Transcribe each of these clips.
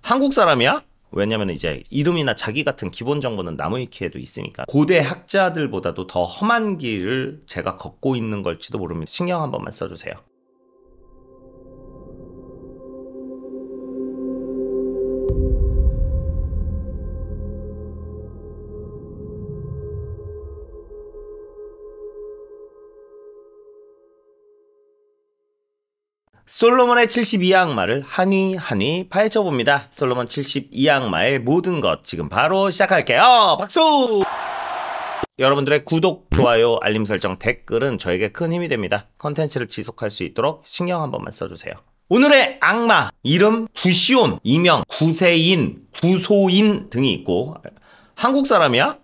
한국 사람이야? 왜냐면 이제 이름이나 자기 같은 기본 정보는 나무위키에도 있으니까 고대 학자들보다도 더 험한 길을 제가 걷고 있는 걸지도 모릅니다. 신경 한 번만 써주세요. 솔로몬의 72악마를 한위 파헤쳐봅니다. 솔로몬 72악마의 모든 것 지금 바로 시작할게요. 박수! 여러분들의 구독, 좋아요, 알림 설정, 댓글은 저에게 큰 힘이 됩니다. 컨텐츠를 지속할 수 있도록 신경 한 번만 써주세요. 오늘의 악마, 이름 구시온, 이명 구세인, 구소인 등이 있고 한국 사람이야?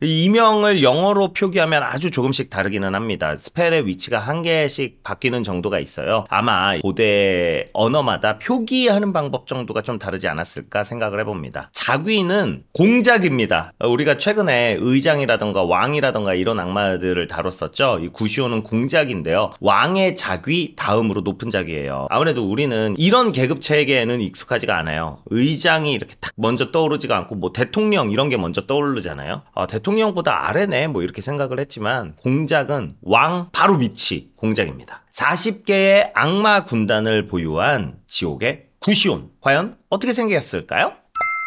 이명을 영어로 표기하면 아주 조금씩 다르기는 합니다. 스펠의 위치가 한 개씩 바뀌는 정도가 있어요. 아마 고대 언어마다 표기하는 방법 정도가 좀 다르지 않았을까 생각을 해봅니다. 자귀는 공작입니다. 우리가 최근에 의장이라던가 왕이라던가 이런 악마들을 다뤘었죠. 이 구시오는 공작인데요. 왕의 자귀 다음으로 높은 자귀예요. 아무래도 우리는 이런 계급 체계에는 익숙하지가 않아요. 의장이 이렇게 딱 먼저 떠오르지가 않고 뭐 대통령 이런 게 먼저 떠오르잖아요. 대통령보다 아래네 뭐 이렇게 생각을 했지만 공작은 왕 바로 밑이 공작입니다. 40개의 악마 군단을 보유한 지옥의 구시온 과연 어떻게 생겼을까요?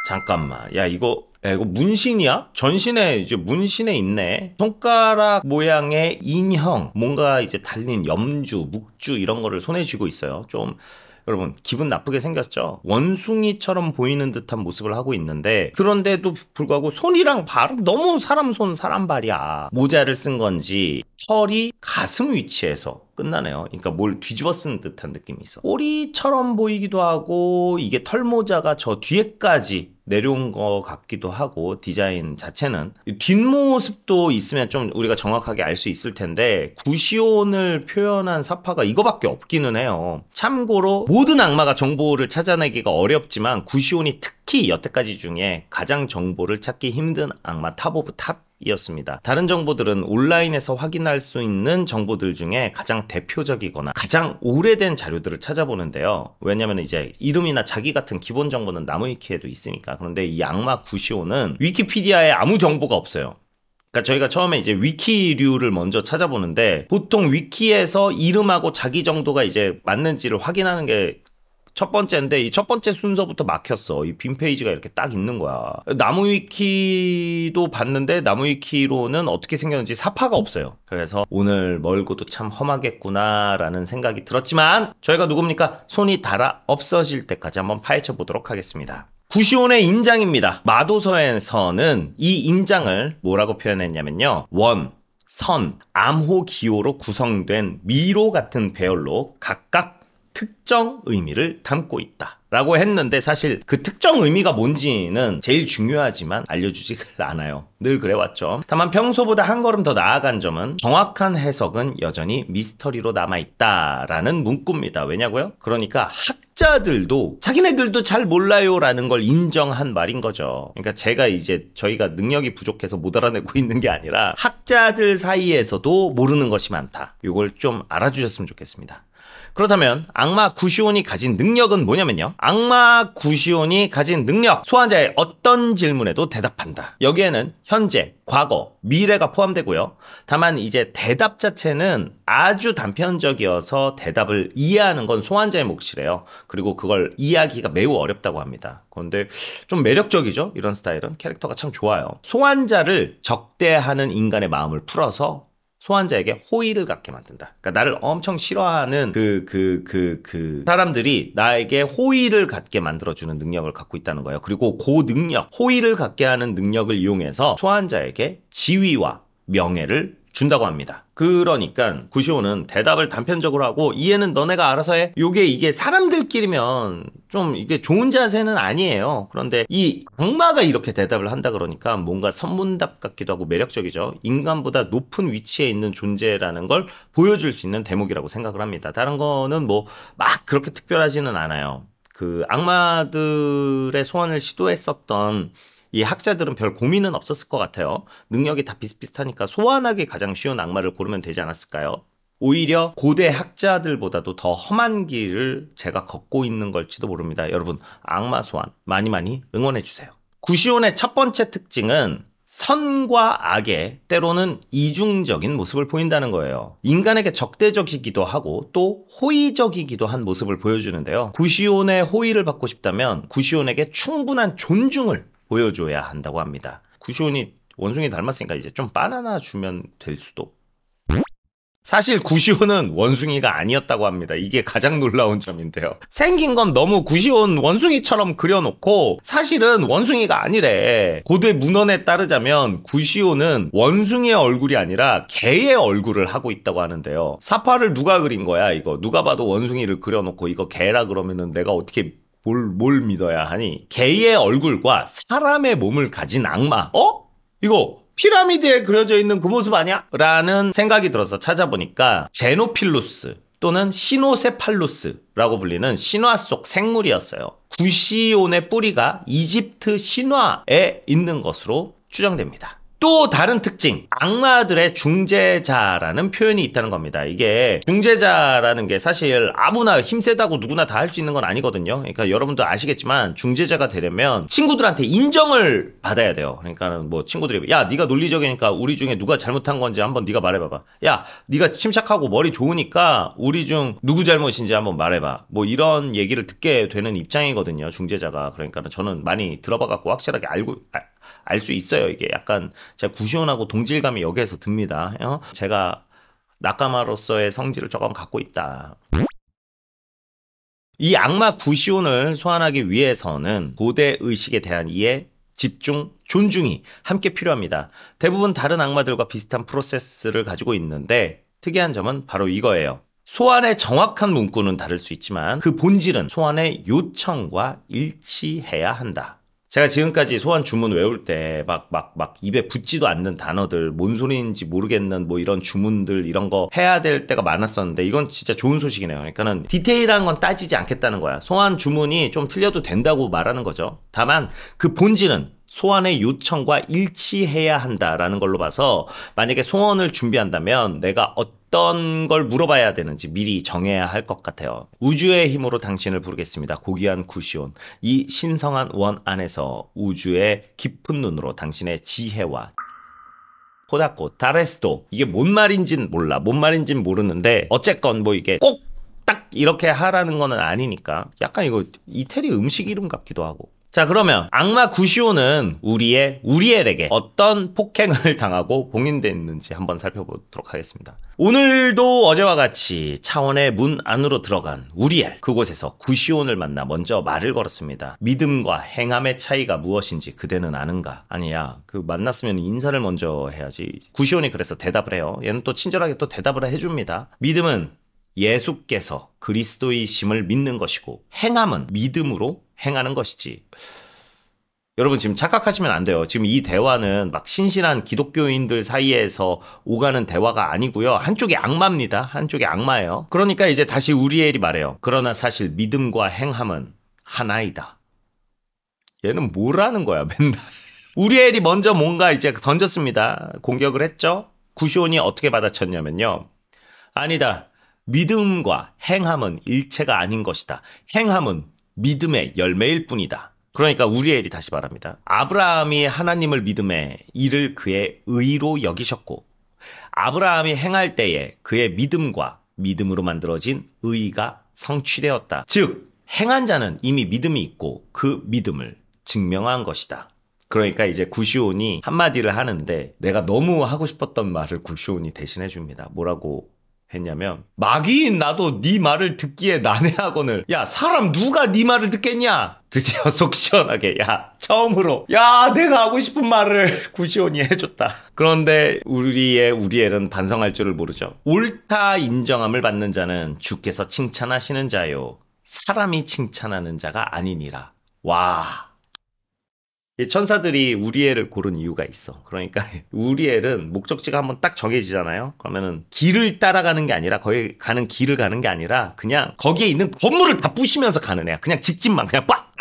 잠깐만 이거 문신이야? 전신에 이제 문신에 있네. 손가락 모양의 인형 뭔가 이제 달린 염주 묵주 이런 거를 손에 쥐고 있어요. 좀 여러분 기분 나쁘게 생겼죠? 원숭이처럼 보이는 듯한 모습을 하고 있는데 그런데도 불구하고 손이랑 발은 너무 사람 손 사람 발이야. 모자를 쓴 건지 털이 가슴 위치에서 끝나네요. 그러니까 뭘 뒤집어 쓴 듯한 느낌이 있어. 꼬리처럼 보이기도 하고 이게 털모자가 저 뒤에까지 내려온 것 같기도 하고 디자인 자체는 뒷모습도 있으면 좀 우리가 정확하게 알 수 있을 텐데 구시온을 표현한 사파가 이거밖에 없기는 해요. 참고로 모든 악마가 정보를 찾아내기가 어렵지만 구시온이 특히 여태까지 중에 가장 정보를 찾기 힘든 악마 탑 오브 탑이었습니다. 다른 정보들은 온라인에서 확인할 수 있는 정보들 중에 가장 대표적이거나 가장 오래된 자료들을 찾아보는데요. 왜냐면 이제 이름이나 자기 같은 기본 정보는 나무위키에도 있으니까. 그런데 이 악마 구시온은 위키피디아에 아무 정보가 없어요. 그러니까 저희가 처음에 이제 위키류를 먼저 찾아보는데 보통 위키에서 이름하고 자기 정도가 이제 맞는지를 확인하는 게 첫 번째인데 이 첫 번째 순서부터 막혔어. 이 빈 페이지가 이렇게 딱 있는 거야. 나무위키도 봤는데 나무위키로는 어떻게 생겼는지 사파가 없어요. 그래서 오늘 멀고도 참 험하겠구나 라는 생각이 들었지만 저희가 누굽니까? 손이 닳아 없어질 때까지 한번 파헤쳐 보도록 하겠습니다. 구시온의 인장입니다. 마도서에서는 이 인장을 뭐라고 표현했냐면요. 원, 선, 암호, 기호로 구성된 미로 같은 배열로 각각 특정 의미를 담고 있다 라고 했는데 사실 그 특정 의미가 뭔지는 제일 중요하지만 알려주지 않아요. 늘 그래왔죠. 다만 평소보다 한 걸음 더 나아간 점은 정확한 해석은 여전히 미스터리로 남아있다라는 문구입니다. 왜냐고요? 그러니까 학자들도 자기네들도 잘 몰라요 라는 걸 인정한 말인 거죠. 그러니까 제가 이제 저희가 능력이 부족해서 못 알아내고 있는 게 아니라 학자들 사이에서도 모르는 것이 많다. 이걸 좀 알아주셨으면 좋겠습니다. 그렇다면 악마 구시온이 가진 능력은 뭐냐면요. 악마 구시온이 가진 능력, 소환자의 어떤 질문에도 대답한다. 여기에는 현재, 과거, 미래가 포함되고요. 다만 이제 대답 자체는 아주 단편적이어서 대답을 이해하는 건 소환자의 몫이래요. 그리고 그걸 이해하기가 매우 어렵다고 합니다. 그런데 좀 매력적이죠? 이런 스타일은 캐릭터가 참 좋아요. 소환자를 적대하는 인간의 마음을 풀어서 소환자에게 호의를 갖게 만든다. 그러니까 나를 엄청 싫어하는 사람들이 나에게 호의를 갖게 만들어주는 능력을 갖고 있다는 거예요. 그리고 그 능력, 호의를 갖게 하는 능력을 이용해서 소환자에게 지위와 명예를 준다고 합니다. 그러니까 구시온은 대답을 단편적으로 하고 이해는 너네가 알아서 해. 이게 사람들끼리면 좀 이게 좋은 자세는 아니에요. 그런데 이 악마가 이렇게 대답을 한다 그러니까 뭔가 선문답 같기도 하고 매력적이죠. 인간보다 높은 위치에 있는 존재라는 걸 보여줄 수 있는 대목이라고 생각을 합니다. 다른 거는 뭐 막 그렇게 특별하지는 않아요. 그 악마들의 소환을 시도했었던 이 학자들은 별 고민은 없었을 것 같아요. 능력이 다 비슷비슷하니까 소환하기 가장 쉬운 악마를 고르면 되지 않았을까요? 오히려 고대 학자들보다도 더 험한 길을 제가 걷고 있는 걸지도 모릅니다. 여러분, 악마 소환 많이 많이 응원해주세요. 구시온의 첫 번째 특징은 선과 악의 때로는 이중적인 모습을 보인다는 거예요. 인간에게 적대적이기도 하고 또 호의적이기도 한 모습을 보여주는데요. 구시온의 호의를 받고 싶다면 구시온에게 충분한 존중을 보여줘야 한다고 합니다. 구시온이 원숭이 닮았으니까 이제 좀 바나나 주면 될 수도. 사실 구시온은 원숭이가 아니었다고 합니다. 이게 가장 놀라운 점인데요. 생긴 건 너무 구시온 원숭이처럼 그려놓고 사실은 원숭이가 아니래. 고대 문헌에 따르자면 구시온은 원숭이의 얼굴이 아니라 개의 얼굴을 하고 있다고 하는데요. 사파를 누가 그린 거야 이거. 누가 봐도 원숭이를 그려놓고 이거 개라 그러면은 내가 어떻게 뭘 믿어야 하니. 개의 얼굴과 사람의 몸을 가진 악마. 이거 피라미드에 그려져 있는 그 모습 아니야? 라는 생각이 들어서 찾아보니까 제노필루스 또는 시노세팔루스라고 불리는 신화 속 생물이었어요. 구시온의 뿌리가 이집트 신화에 있는 것으로 추정됩니다. 또 다른 특징, 악마들의 중재자라는 표현이 있다는 겁니다. 이게 중재자라는 게 사실 아무나 힘세다고 누구나 다 할 수 있는 건 아니거든요. 그러니까 여러분도 아시겠지만 중재자가 되려면 친구들한테 인정을 받아야 돼요. 그러니까 뭐 친구들이 야 네가 논리적이니까 우리 중에 누가 잘못한 건지 한번 네가 말해봐봐. 야 네가 침착하고 머리 좋으니까 우리 중 누구 잘못인지 한번 말해봐. 뭐 이런 얘기를 듣게 되는 입장이거든요. 중재자가. 그러니까 저는 많이 들어봐갖고 확실하게 알 수 있어요. 이게 약간 제가 구시온하고 동질감이 여기에서 듭니다. 제가 낙가마로서의 성질을 조금 갖고 있다. 이 악마 구시온을 소환하기 위해서는 고대 의식에 대한 이해, 집중, 존중이 함께 필요합니다. 대부분 다른 악마들과 비슷한 프로세스를 가지고 있는데 특이한 점은 바로 이거예요. 소환의 정확한 문구는 다를 수 있지만 그 본질은 소환의 요청과 일치해야 한다. 제가 지금까지 소환 주문 외울 때 막 입에 붙지도 않는 단어들, 뭔 소리인지 모르겠는 뭐 이런 주문들 이런 거 해야 될 때가 많았었는데 이건 진짜 좋은 소식이네요. 그러니까는 디테일한 건 따지지 않겠다는 거야. 소환 주문이 좀 틀려도 된다고 말하는 거죠. 다만 그 본질은 소환의 요청과 일치해야 한다라는 걸로 봐서 만약에 소원을 준비한다면 내가 어떤 걸 물어봐야 되는지 미리 정해야 할 것 같아요. 우주의 힘으로 당신을 부르겠습니다. 고귀한 구시온. 이 신성한 원 안에서 우주의 깊은 눈으로 당신의 지혜와 포다코, 다레스도. 이게 뭔 말인진 몰라. 뭔 말인진 모르는데 어쨌건 뭐 이게 꼭 딱 이렇게 하라는 거는 아니니까 약간 이거 이태리 음식 이름 같기도 하고. 자, 그러면 악마 구시온은 우리엘에게 어떤 폭행을 당하고 봉인됐는지 한번 살펴보도록 하겠습니다. 오늘도 어제와 같이 차원의 문 안으로 들어간 우리엘, 그곳에서 구시온을 만나 먼저 말을 걸었습니다. 믿음과 행함의 차이가 무엇인지 그대는 아는가? 아니야, 그 만났으면 인사를 먼저 해야지. 구시온이 그래서 대답을 해요. 얘는 또 친절하게 또 대답을 해줍니다. 믿음은 예수께서 그리스도이심을 믿는 것이고 행함은 믿음으로 행하는 것이지. 여러분 지금 착각하시면 안 돼요. 지금 이 대화는 막 신실한 기독교인들 사이에서 오가는 대화가 아니고요. 한쪽이 악마입니다. 한쪽이 악마예요. 그러니까 이제 다시 우리엘이 말해요. 그러나 사실 믿음과 행함은 하나이다. 얘는 뭐라는 거야 맨날. 우리엘이 먼저 뭔가 이제 던졌습니다. 공격을 했죠. 구시온이 어떻게 받아쳤냐면요. 아니다. 믿음과 행함은 일체가 아닌 것이다. 행함은 믿음의 열매일 뿐이다. 그러니까 우리엘이 다시 말합니다. 아브라함이 하나님을 믿음에 이를 그의 의로 여기셨고 아브라함이 행할 때에 그의 믿음과 믿음으로 만들어진 의가 성취되었다. 즉 행한 자는 이미 믿음이 있고 그 믿음을 증명한 것이다. 그러니까 이제 구시온이 한마디를 하는데 내가 너무 하고 싶었던 말을 구시온이 대신해 줍니다. 뭐라고 했냐면 마귀인 나도 네 말을 듣기에 난해하거늘. 야 사람 누가 네 말을 듣겠냐. 드디어 속 시원하게 야 처음으로 야 내가 하고 싶은 말을 구시온이 해줬다. 그런데 우리엘은 반성할 줄을 모르죠. 옳다 인정함을 받는 자는 주께서 칭찬하시는 자요 사람이 칭찬하는 자가 아니니라. 와, 천사들이 우리엘을 고른 이유가 있어. 그러니까 우리엘은 목적지가 한번 딱 정해지잖아요. 그러면은 길을 따라가는 게 아니라 거기 가는 길을 가는 게 아니라 그냥 거기에 있는 건물을 다 부시면서 가는 애야. 그냥 직진만 그냥 빡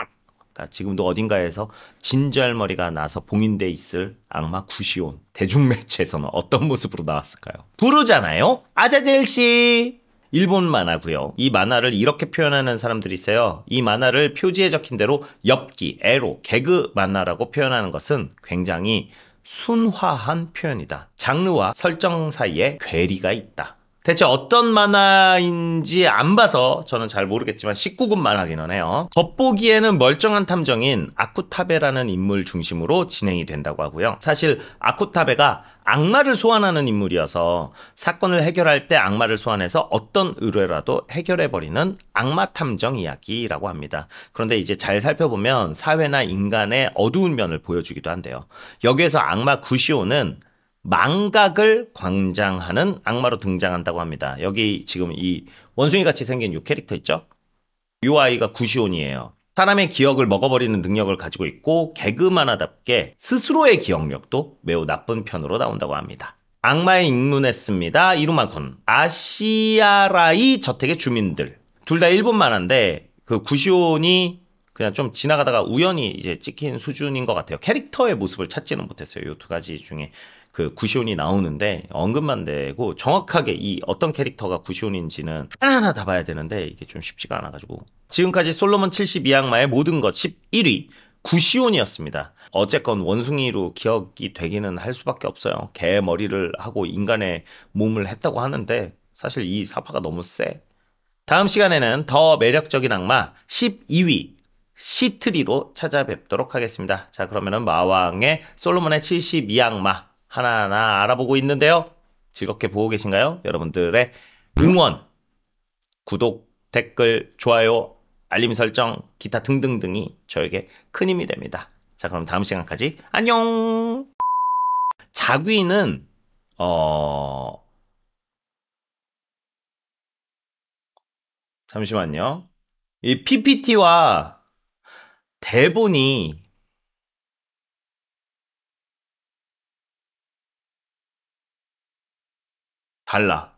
않았을까. 지금도 어딘가에서 진절머리가 나서 봉인돼 있을 악마 구시온. 대중매체에서는 어떤 모습으로 나왔을까요? 부르잖아요. 아자젤 씨. 일본 만화고요. 이 만화를 이렇게 표현하는 사람들이 있어요. 이 만화를 표지에 적힌 대로 엽기, 에로, 개그 만화라고 표현하는 것은 굉장히 순화한 표현이다. 장르와 설정 사이에 괴리가 있다. 대체 어떤 만화인지 안 봐서 저는 잘 모르겠지만 19금 만화기는 해요. 겉보기에는 멀쩡한 탐정인 아쿠타베라는 인물 중심으로 진행이 된다고 하고요. 사실 아쿠타베가 악마를 소환하는 인물이어서 사건을 해결할 때 악마를 소환해서 어떤 의뢰라도 해결해버리는 악마 탐정 이야기라고 합니다. 그런데 이제 잘 살펴보면 사회나 인간의 어두운 면을 보여주기도 한데요. 여기에서 악마 구시오는 망각을 광장하는 악마로 등장한다고 합니다. 여기 지금 이 원숭이 같이 생긴 이 캐릭터 있죠? 이 아이가 구시온이에요. 사람의 기억을 먹어버리는 능력을 가지고 있고 개그만화답게 스스로의 기억력도 매우 나쁜 편으로 나온다고 합니다. 악마에 입문했습니다. 이루마군. 아시아라이 저택의 주민들. 둘 다 일본 만화인데 그 구시온이 그냥 좀 지나가다가 우연히 이제 찍힌 수준인 것 같아요. 캐릭터의 모습을 찾지는 못했어요. 이 두 가지 중에 그 구시온이 나오는데 언급만 되고 정확하게 이 어떤 캐릭터가 구시온인지는 하나하나 다 봐야 되는데 이게 좀 쉽지가 않아가지고 지금까지 솔로몬 72악마의 모든 것 11위 구시온이었습니다. 어쨌건 원숭이로 기억이 되기는 할 수밖에 없어요. 개 머리를 하고 인간의 몸을 했다고 하는데 사실 이 사파가 너무 세. 다음 시간에는 더 매력적인 악마 12위 시트리로 찾아뵙도록 하겠습니다. 자, 그러면은 마왕의 솔로몬의 72악마 하나하나 알아보고 있는데요. 즐겁게 보고 계신가요? 여러분들의 응원, 구독, 댓글, 좋아요, 알림 설정, 기타 등등등이 저에게 큰 힘이 됩니다. 자, 그럼 다음 시간까지 안녕. 자귀는 잠시만요. 이 PPT와 대본이 달라.